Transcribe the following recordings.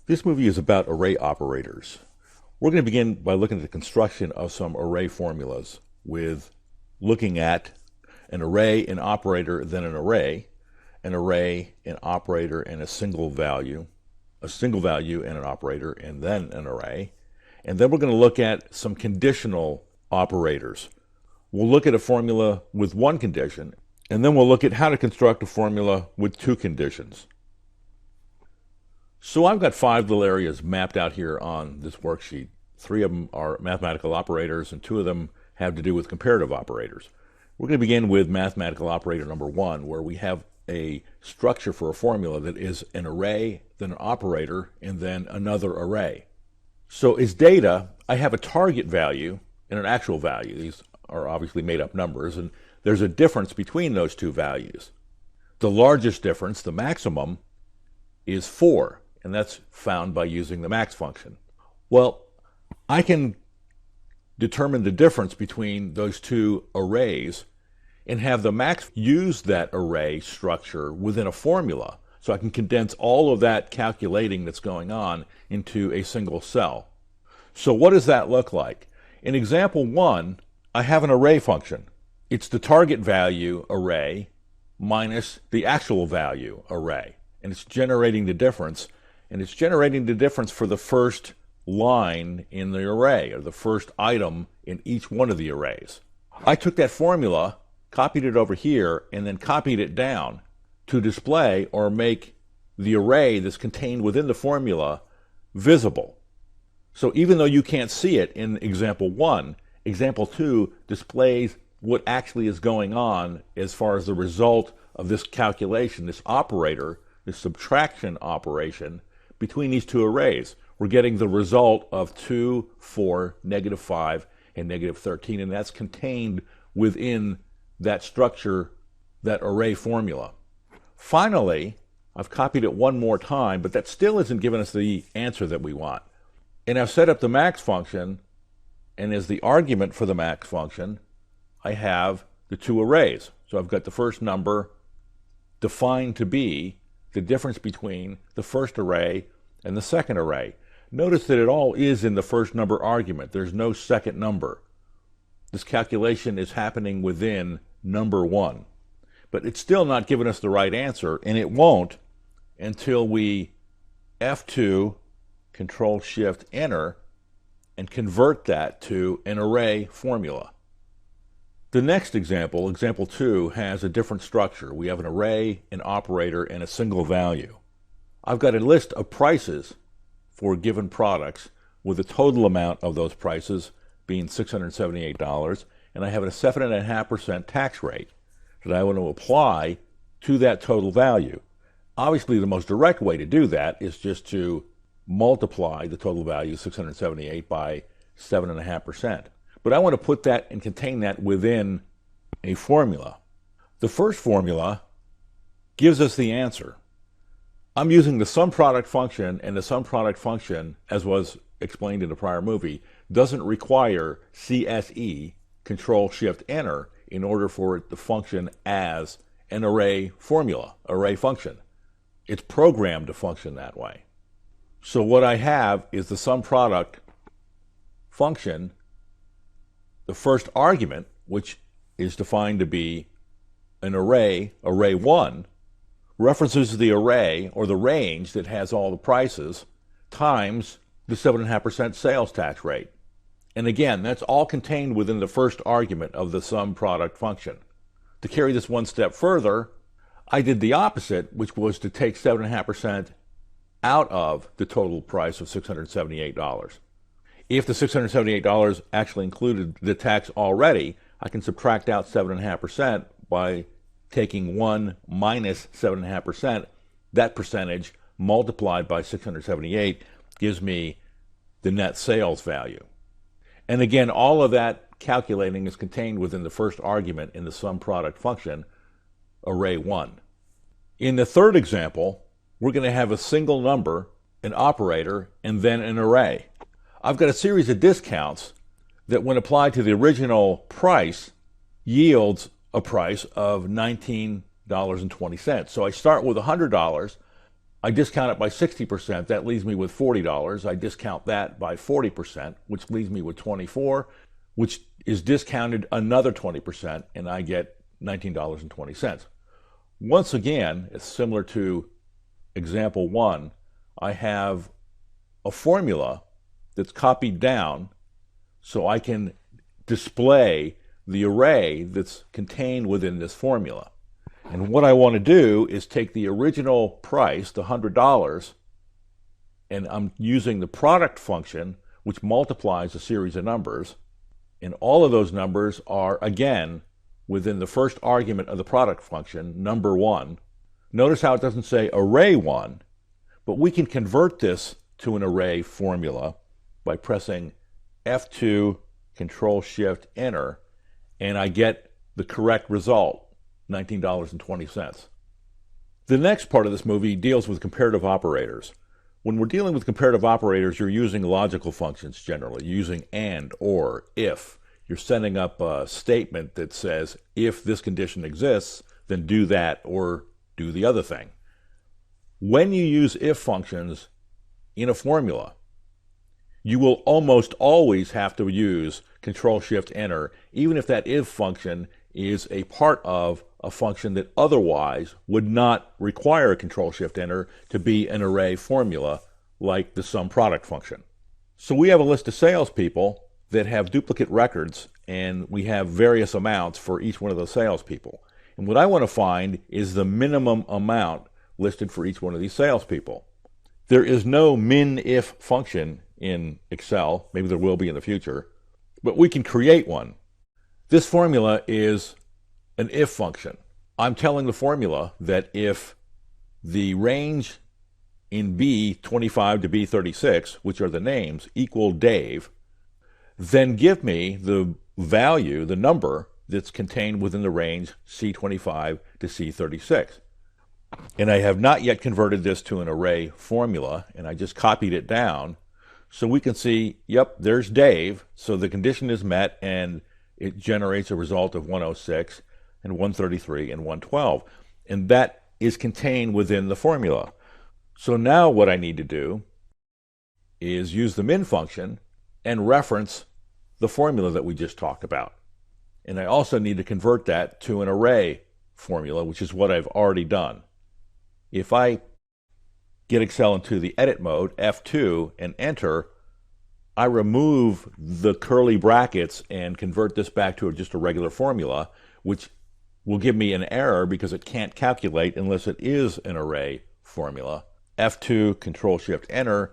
This movie is about array operators. We're going to begin by looking at the construction of some array formulas with looking at an array, an operator, then an array, an operator, and a single value and an operator, and then an array. And then we're going to look at some conditional operators. We'll look at a formula with one condition, and then we'll look at how to construct a formula with two conditions. So I've got 5 little areas mapped out here on this worksheet. 3 of them are mathematical operators, and 2 of them have to do with comparative operators. We're going to begin with mathematical operator number 1, where we have a structure for a formula that is an array, then an operator, and then another array. So as data, I have a target value and an actual value. These are obviously made-up numbers, and there's a difference between those two values. The largest difference, the maximum, is 4. And that's found by using the max function. Well, I can determine the difference between those two arrays and have the max use that array structure within a formula. So I can condense all of that calculating that's going on into a single cell. So what does that look like? In example 1, I have an array function. It's the target value array minus the actual value array. And it's generating the difference. And it's generating the difference for the first line in the array, or the first item in each one of the arrays. I took that formula, copied it over here, and then copied it down to display or make the array that's contained within the formula visible. So even though you can't see it in example 1, example 2 displays what actually is going on as far as the result of this calculation, this operator, this subtraction operation between these two arrays. We're getting the result of 2, 4, -5, and -13, and that's contained within that structure, that array formula. Finally, I've copied it one more time, but that still isn't giving us the answer that we want. And I've set up the max function, and as the argument for the max function, I have the two arrays. So I've got the first number defined to be the difference between the first array and the second array. Notice that it all is in the first number argument. There's no second number. This calculation is happening within number 1. But it's still not giving us the right answer, and it won't until we F2, Control-Shift-Enter, and convert that to an array formula. The next example, example 2, has a different structure. We have an array, an operator, and a single value. I've got a list of prices for given products with the total amount of those prices being $678, and I have a 7.5% tax rate that I want to apply to that total value. Obviously, the most direct way to do that is just to multiply the total value, 678, by 7.5%. But I want to put that and contain that within a formula. The first formula gives us the answer. I'm using the sum product function, and the sum product function, as was explained in the prior movie, doesn't require CSE, Control-Shift-Enter, in order for it to function as an array formula, array function. It's programmed to function that way. So what I have is the sum product function. The first argument, which is defined to be an array, array 1, references the array or the range that has all the prices times the 7.5% sales tax rate. And again, that's all contained within the first argument of the sum product function. To carry this one step further, I did the opposite, which was to take 7.5% out of the total price of $678. If the $678 actually included the tax already, I can subtract out 7.5% by taking 1 minus 7.5%. That percentage multiplied by 678 gives me the net sales value. And again, all of that calculating is contained within the first argument in the sum product function, array 1. In the third example, we're going to have a single number, an operator, and then an array. I've got a series of discounts that, when applied to the original price, yields a price of $19.20. So I start with $100, I discount it by 60%, that leaves me with $40. I discount that by 40%, which leaves me with $24, which is discounted another 20%, and I get $19.20. Once again, it's similar to example 1. I have a formula that's copied down so I can display the array that's contained within this formula. And what I want to do is take the original price, the $100, and I'm using the product function, which multiplies a series of numbers. And all of those numbers are, again, within the first argument of the product function, number 1. Notice how it doesn't say array 1, but we can convert this to an array formula by pressing F2, Control-Shift-Enter, and I get the correct result, $19.20. The next part of this movie deals with comparative operators. When we're dealing with comparative operators, you're using logical functions generally, using and, or, if. You're setting up a statement that says, if this condition exists, then do that or do the other thing. When you use if functions in a formula, you will almost always have to use Control-Shift-Enter, even if that if function is a part of a function that otherwise would not require a Control-Shift-Enter to be an array formula like the sum product function. So we have a list of salespeople that have duplicate records, and we have various amounts for each one of those salespeople. And what I want to find is the minimum amount listed for each one of these salespeople. There is no min-if function in Excel. Maybe there will be in the future, but we can create one. This formula is an if function. I'm telling the formula that if the range in B25 to B36, which are the names, equal Dave, then give me the value, the number that's contained within the range C25 to C36. And I have not yet converted this to an array formula, and I just copied it down so we can see, yep, there's Dave, so the condition is met, and it generates a result of 106 and 133 and 112. And that is contained within the formula. So now what I need to do is use the min function and reference the formula that we just talked about. And I also need to convert that to an array formula, which is what I've already done. If I get Excel into the edit mode, F2, and enter, I remove the curly brackets and convert this back to just a regular formula, which will give me an error because it can't calculate unless it is an array formula. F2, Control-Shift-Enter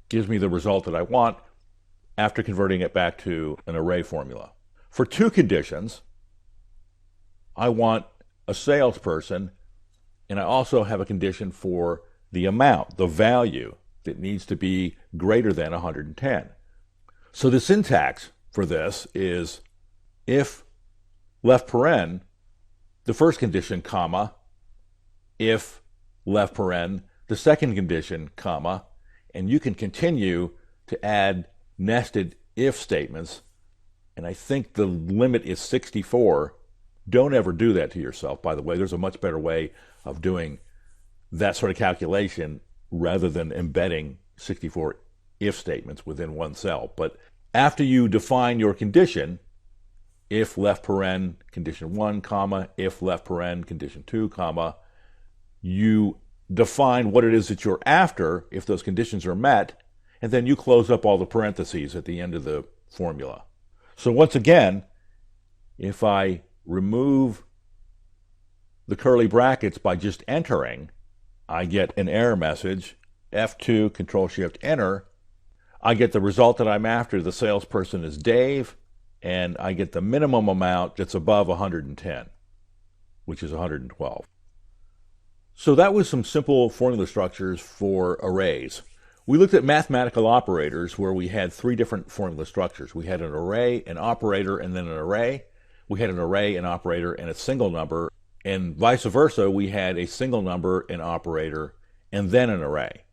gives me the result that I want after converting it back to an array formula. For two conditions, I want a salesperson, and I also have a condition for the amount, the value that needs to be greater than 110. So the syntax for this is if left paren, the first condition, comma, if left paren, the second condition, comma, and you can continue to add nested if statements, and I think the limit is 64. Don't ever do that to yourself, by the way. There's a much better way of doing that sort of calculation rather than embedding 64 if statements within one cell. But after you define your condition, if left paren condition 1, comma, if left paren condition 2, comma, you define what it is that you're after if those conditions are met, and then you close up all the parentheses at the end of the formula. So once again, if I remove the curly brackets by just entering, I get an error message, F2, Control-Shift-Enter. I get the result that I'm after. The salesperson is Dave, and I get the minimum amount that's above 110, which is 112. So that was some simple formula structures for arrays. We looked at mathematical operators where we had three different formula structures. We had an array, an operator, and then an array. We had an array, an operator, and a single number. And vice versa, we had a single number, an operator, and then an array.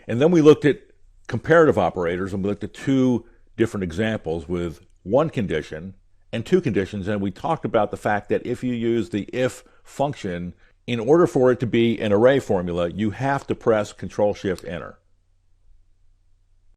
And then we looked at comparative operators, and we looked at two different examples with one condition and two conditions. And we talked about the fact that if you use the if function, In order for it to be an array formula, you have to press Control-Shift-Enter.